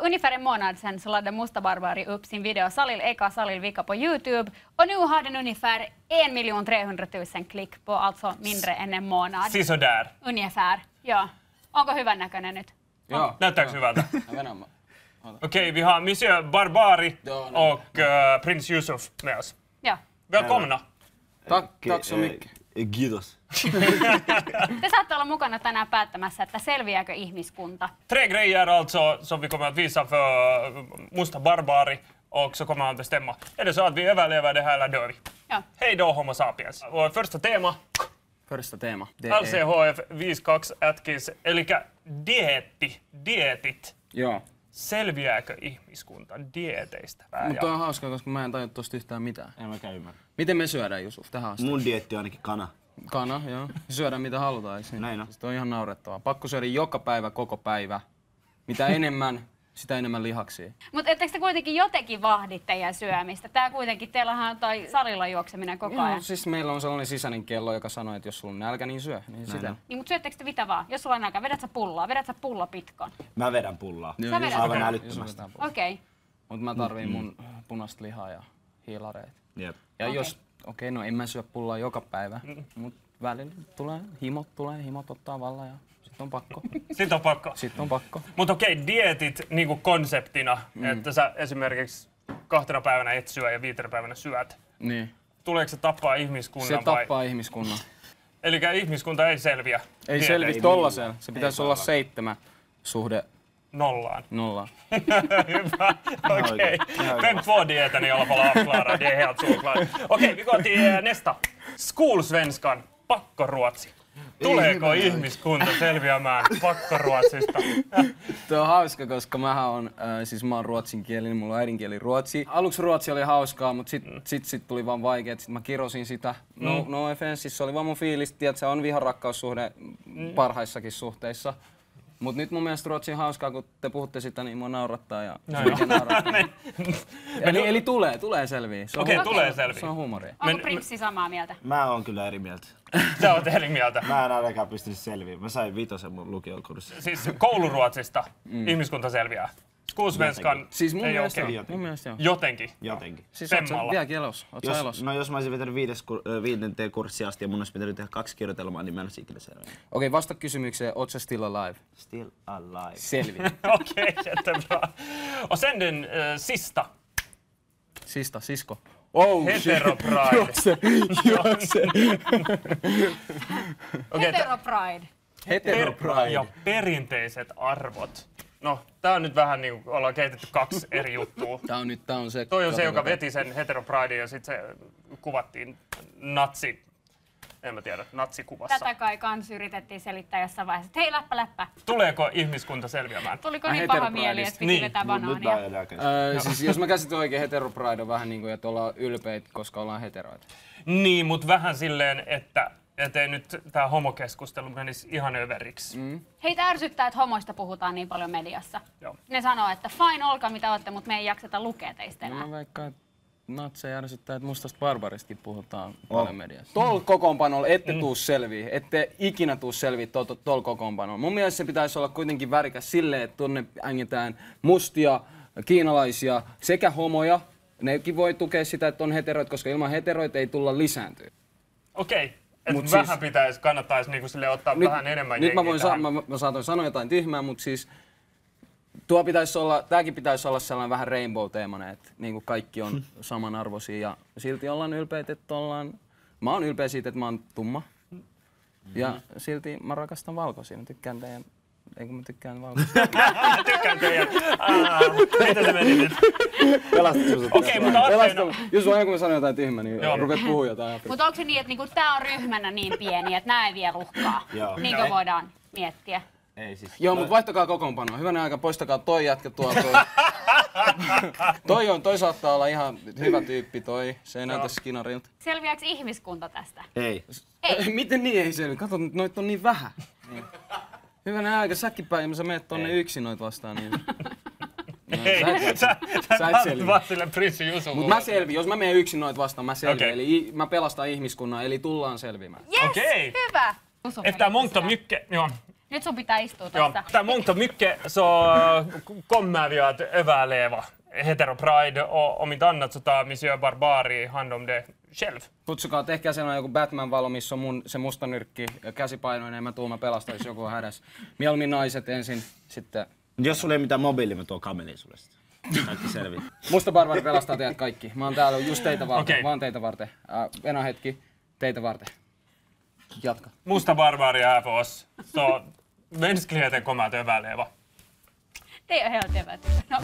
ungefär en månad sedan så lade Musta Barbari upp sin video Salil Eka Salil Vika på YouTube och nu har den ungefär 1 300 000 klick på alltså mindre än en månad. Sisådär. Ungefär, ja. Onko hyvännäköinen nyt? Joo. Näyttääkö hyvältä? Venäjä. Okej, vi har Monsieur Barbari och Prins Yusuf med oss. Ja. Välkomna! Tack så mycket. Kiitos. Te saatte olla mukana tänään päättämässä, että selviääkö ihmiskunta. 3 grejer alltså som vi kommer att visa för Musta Barbari och så kommer han bestämma. Är det så att vi överlever det här eller dör vi? Ja. Hej då Homo sapiens. Vår första tema, Första teema. LCHF 52 Atkins, eli dieetit. Joo. Selviääkö ihmiskunta dieeteistä? Mutta on hauskaa, koska mä en tajua tosta yhtään mitään. En mäkään ymmärrä. Miten me syödään, Jusuf, tähän asti? Mun dieetti on ainakin kana. Kana, joo. Syödään mitä halutaan, eikö niin? Näin on. Sitten on ihan naurettavaa. Pakko syödä joka päivä, koko päivä. Mitä enemmän, sitä enemmän lihaksia. Mutta etteikö te kuitenkin jotenkin vahdit teidän syömistä? Tää kuitenkin, teillähän on toi salilla juokseminen koko ajan. No, siis meillä on sellainen sisäinen kello, joka sanoo, että jos sulla on nälkä, niin syö. Niin sitä. Niin, mutta syöttekö te mitä vaan? Jos sulla on nälkä, vedät sä pullaa? Vedät sä pulla pitkon? Mä vedän pullaa. Sä vedät? Aivan älyttömästi. Okei. Mutta mä tarviin mun punaista lihaa ja hiilareita. Jep. Ja jos, no en mä syö pullaa joka päivä, mutta välillä himot ottaa vallan ja sit on pakko. Sitten on pakko. Mutta okei, dieetit niinku konseptina, että sä esimerkiksi 2 päivänä et syö ja 5 päivänä syöt. Niin. Tuleeko se tappaa ihmiskunnan Se tappaa ihmiskunnan. Elikkä ihmiskunta ei selviä. Ei selvi tollasella. Se pitäisi olla 7 suhde 0. Hyvä. Okej. 5-2-dieten i alla fall avklarad. Det är helt solklart. Okej, vi går till nästa. Skolsvenskan pakkoruotsi. Tuleeko ihmiskunta selviämään pakkoruotsista? Tuo on hauska, koska mä oon ruotsinkielinen, mulla on äidinkieli ruotsi. Aluksi ruotsi oli hauskaa, mutta sit tuli vaan vaikeet. Sit mä kirosin sitä. No offense, se oli vaan mun fiilis. Tiedät, se on viharakkaussuhde parhaissakin suhteissa. Mut nyt mun mielestä ruotsi on hauskaa, kun te puhutte sitä, niin mua naurattaa ja eli tulee selviä. Okei, tulee selviä. Se on huumoria. Onko prinssi samaa mieltä? Mä oon kyllä eri mieltä. Sä oot eri mieltä. Mä en ainakaan pystynyt selviämään. Mä sain 5 mun lukiokurssissa. Siis kouluruotsista ihmiskunta selviää. Skolsvenskan siis mun ei mielestä okei. Mun mielestä joo. Jotenkin. Siis oot sä vieläkin elossa? No jos mä olisin vetänyt 5. kurssia asti ja mun olisi pitänyt tehdä 2 kirjoitelmaa, niin mä en olisi ikinä selviä. Okei, vasta kysymykseen. Oot sä still alive? Still alive. Selviä. Okej, jättebra. Och sen den sista. Sisko. Oh, Heteropride. Heteropride. Ja perinteiset arvot. No, tää on nyt vähän niinku ollaan kehitetty 2 eri juttua. Tää on se. Toi on se, joka veti sen heteropride ja sit se kuvattiin natsikuvassa. Tätä kai kans yritettiin selittää jossain vaiheessa, että hei läppä. Tuleeko ihmiskunta selviämään? Tuliko niin paha mieli, että piti vetää banaania? Siis jos mä käsitän oikein, heteropride on vähän niinku, että ollaan ylpeitä, koska ollaan heteroita. Niin, mut vähän silleen, että ei nyt tää homokeskustelu menisi ihan överiksi. Heitä ärsyttää, että homoista puhutaan niin paljon mediassa. Joo. Ne sanoo, että fine, olkaa mitä olette, mutta me ei jakseta lukea teistä enää. Mä veikkaan, että natseja ärsyttää, että mustasta barbaristakin puhutaan paljon mediassa. Tol kokoonpanolla ette tuu selviä, ette ikinä tuu selviä tol kokoonpanolla. Mun mielestä se pitäisi olla kuitenkin värikäs silleen, että tuonne ängetään mustia, kiinalaisia sekä homoja. Nekin voi tukea sitä, että on heteroit, koska ilman heteroita ei tulla lisääntyä. Okei. Että vähän kannattaisi niinku sille ottaa vähän enemmän jengiä tähän. Mä saatoin sanoa jotain tyhmää, mutta siis tääkin pitäisi olla sellainen vähän rainbow-teemainen, että niinku kaikki on samanarvoisia ja silti ollaan ylpeitä, että mä oon ylpeä siitä, että mä oon tumma. Ja silti mä rakastan valkoisia. Mä tykkään teidän. Eikö mä tykkään valkoisia? Tykkään teidän. Mitä se meni nyt? Pelastit sut. Okei, mutta aina. Jos aina kun mä sanon jotain tyhmää, niin rupeat puhua jotain. Mutta onko se niin, että niinku, tää on ryhmänä niin pieni, että nää ei vie ruuhkaa? Niinkö voidaan miettiä? Ei siis. Joo, mutta vaihtakaa kokoonpanoa. Hyvänä aika, poistakaa toi jätkä tuolta. Toi saattaa olla ihan hyvä tyyppi toi. Se ei näytä skinarilta. Selviääkö ihmiskunta tästä? Ei. Miten niin ei selviä? Kato, noita on niin vähän. Hyvänä aika, säkin päin, sä menet tonne yksin noit vastaan. Niin. Hei, sä et vaan sille prinssi Jusulle. Mut mä selviin, jos mä menen yksin noit vastaan, mä selviin. Okei. Eli mä pelastan ihmiskunnan, eli tullaan selviämään. Yes, Okei. hyvä! Efter mångt och mycket, ja. Nyt sun pitää istua Ja, tässä. där mångt och mycket så kommer vi att överleva Hetero Pride och om inte annat så tar Monsieur Barbari hand om det själv. Kutsukaa, tehkää sellainen joku Batman-valo, missä on se musta nyrkki ja käsipainoinen, mä pelastais joku hädäs. Mieluummin naiset ensin, sitten... Jos sulla ei mitään mobiili, mä tuon kamelin sulle sitten. Kaikki selvii. Musta Barbari pelastaa teidät kaikki. Mä oon täällä just teitä varten, Okei. vaan teitä varten. Venä hetki, teitä varten. Jatka. Musta Barbari är här för oss, så mänskligheten kommer att överleva. Det är helt övertygad. No.